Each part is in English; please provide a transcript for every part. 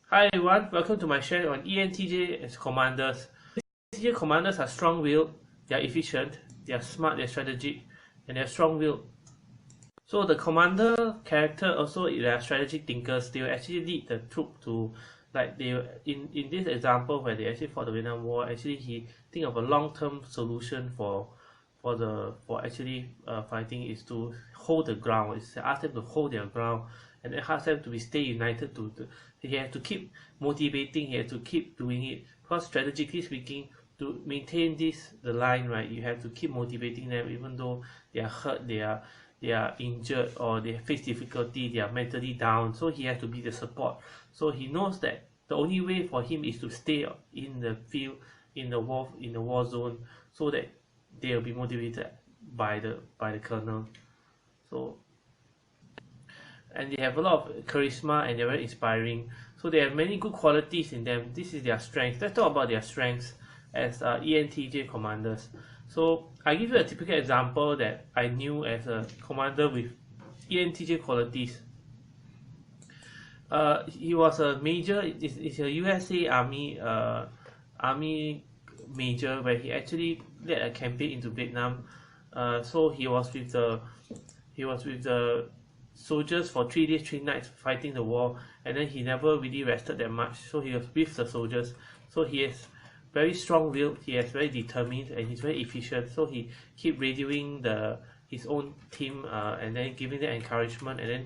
Hi everyone, welcome to my share on ENTJ as commanders. ENTJ commanders are strong-willed, they are efficient, they are smart, they are strategic, and they are strong-willed. So the commander character also they are strategic thinkers. They will actually lead the troop to, like they in this example where they actually fought the Vietnam War. Actually, he think of a long-term solution for actually fighting is to hold the ground. It's ask them to hold their ground and then ask them to be stay united. He have to keep motivating. He have to keep doing it because strategically speaking, to maintain the line, right, you have to keep motivating them even though they are hurt, they are injured, or they face difficulty, they are mentally down. So he has to be the support. So he knows that the only way for him is to stay in the field, in the war zone, so that they will be motivated by the colonel. So, and they have a lot of charisma and they're very inspiring. So they have many good qualities in them. This is their strength. Let's talk about their strengths as ENTJ commanders. So I give you a typical example that I knew as a commander with ENTJ qualities. He was a major. It's a USA Army major where he actually led a campaign into Vietnam. So he was with the soldiers for 3 days, 3 nights fighting the war, and then he never really rested that much. So he was with the soldiers. So he is very strong-willed. He is very determined, and he's very efficient. So he keep radioing his own team, and then giving them encouragement, and then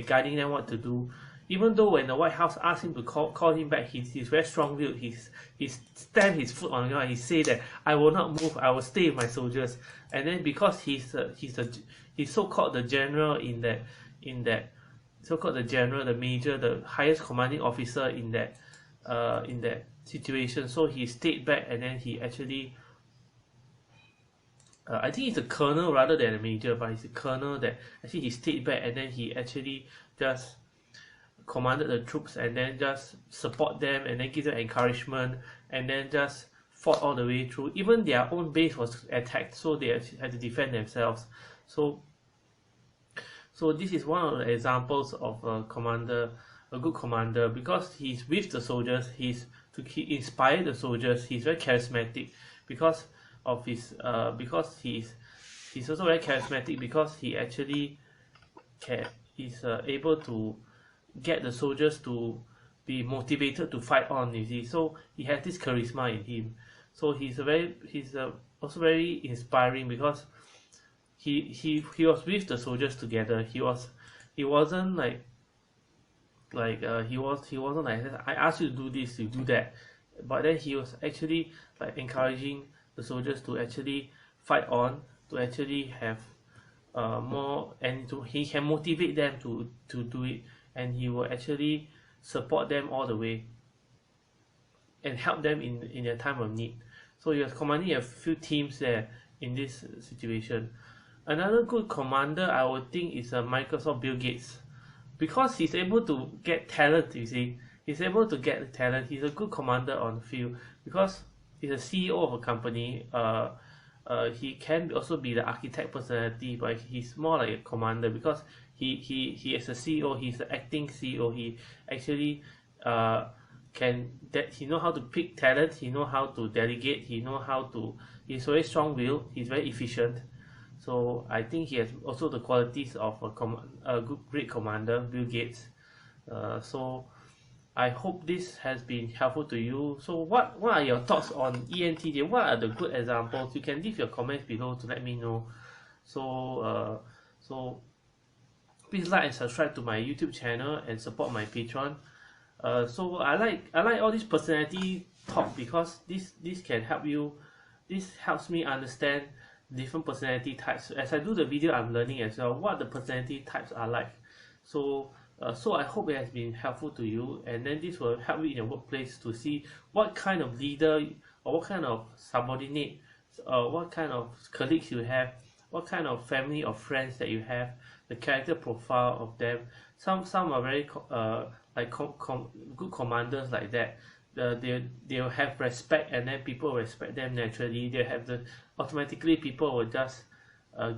guiding them what to do. Even though when the White House asked him to call him back, he's very strong-willed. He stamped his foot on the ground. He said that I will not move. I will stay with my soldiers. And then because he's so-called the general so-called the general, the major, the highest commanding officer in that situation. So he stayed back, and then he actually I think he's a colonel rather than a major, but he's a colonel that actually he stayed back, and then he actually just commanded the troops and then just support them and then give them encouragement and then just fought all the way through. Even their own base was attacked, so they had to defend themselves. So this is one of the examples of a good commander, because he's with the soldiers. He inspire the soldiers. He's very charismatic because of his because he's also very charismatic because he actually is able to get the soldiers to be motivated to fight on, you see. So he has this charisma in him. So he's also very inspiring because he was with the soldiers together. He wasn't like he wasn't like, I asked you to do this, you do that, but then he was actually like encouraging the soldiers to actually fight on, to actually have more, and he can motivate them to do it, and he will actually support them all the way and help them in their time of need. So he was commanding a few teams there in this situation. Another good commander I would think is Microsoft Bill Gates, because he's able to get talent, you see. He's able to get talent. He's a good commander on the field because he's a CEO of a company. He can also be the architect personality, but he's more like a commander because he is a CEO. He's the acting CEO. He actually he know how to pick talent. He know how to delegate. He's very strong-willed. He's very efficient. So I think he has also the qualities of a great commander, Bill Gates. So I hope this has been helpful to you. So what are your thoughts on ENTJ? What are the good examples? You can leave your comments below to let me know. So please like and subscribe to my YouTube channel and support my Patreon. So I like all this personality talk because this can help you. This helps me understand different personality types. As I do the video, I'm learning as well what the personality types are like. So I hope it has been helpful to you, and then this will help you in your workplace to see what kind of leader or what kind of subordinate, what kind of colleagues you have, what kind of family or friends that you have, the character profile of them. Some are very good commanders like that. They'll have respect, and then people respect them naturally. They have automatically people will just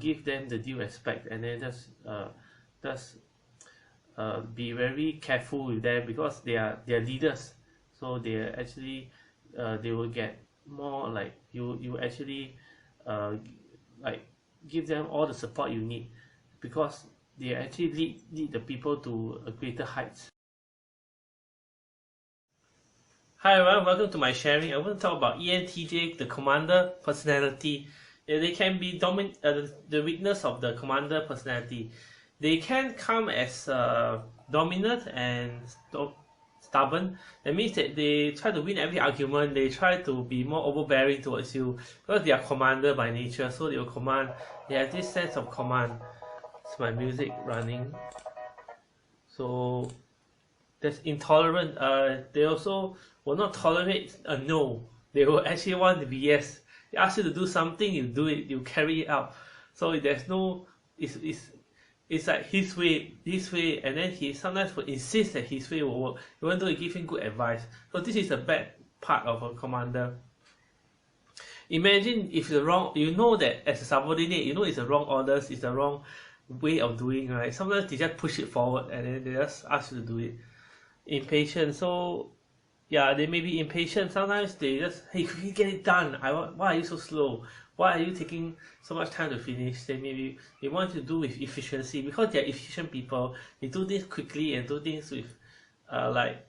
give them the due respect, and then just be very careful with them because they are leaders. So they are actually they will get more like you actually uh, like give them all the support you need because they actually lead the people to a greater heights. Hi everyone, welcome to my sharing. I want to talk about ENTJ, the commander personality. They can be the weakness of the commander personality. They can come as dominant and stubborn. That means that they try to win every argument. They try to be more overbearing towards you because they are commander by nature. So they will command. They have this sense of command. It's my music running. So that's intolerant. They also will not tolerate a no. They will actually want to be yes. They ask you to do something, you do it, you carry it out. So there's no, it's like his way, and then he sometimes will insist that his way will work, even though you give him good advice. So this is a bad part of a commander. Imagine if the wrong, you know that as a subordinate, you know it's the wrong orders, it's the wrong way of doing, right? Sometimes they just push it forward and then they just ask you to do it. Impatient. So yeah, they may be impatient. Sometimes they just, hey, can you get it done? Why are you so slow? Why are you taking so much time to finish? They want to do with efficiency because they're efficient people. They do things quickly and do things with like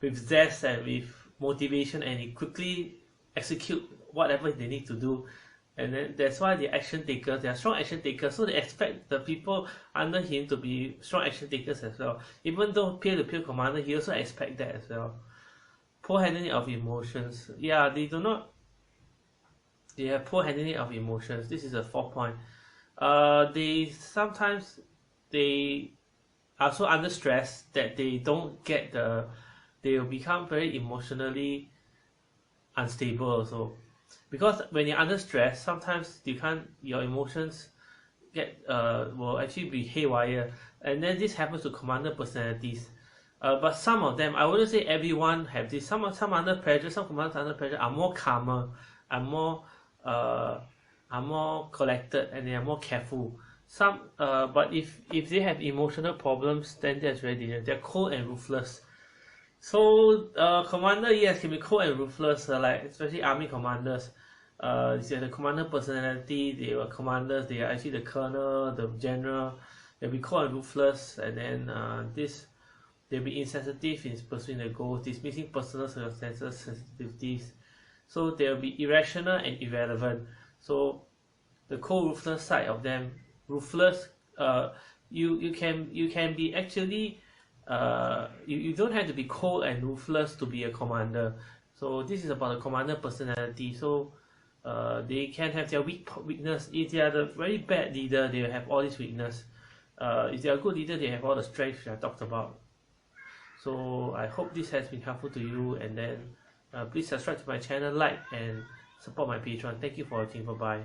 with zest and with motivation, and they quickly execute whatever they need to do. And then that's why they're action takers. They are strong action takers, so they expect the people under him to be strong action takers as well. Even though peer-to-peer commander, he also expect that as well. Poor handling of emotions. Yeah, they have poor handling of emotions. This is a 4th point. They sometimes they are so under stress that they don't get they will become very emotionally unstable also. Because when you're under stress, sometimes your emotions will actually be haywire, and then this happens to commander personalities. But some of them, I wouldn't say everyone have this. Some under pressure, some commanders under pressure are more calmer, are more collected, and they are more careful. But if they have emotional problems, then that's very dangerous. They're cold and ruthless. So commander, yes, can be cold and ruthless, like especially army commanders. They are the commander personality. They were commanders. They are actually the colonel, the general. They'll be cold and ruthless, and then they'll be insensitive in pursuing their goals, dismissing personal circumstances, sensitivities. So they'll be irrational and irrelevant. So the cold, ruthless side of them, ruthless. You can be actually. You don't have to be cold and ruthless to be a commander. So this is about the commander personality. So they can have their weakness. If they are the very bad leader, they will have all this weakness. If they are a good leader, they have all the strengths I talked about. So I hope this has been helpful to you, and then please subscribe to my channel, like, and support my Patreon. Thank you for watching. Bye bye.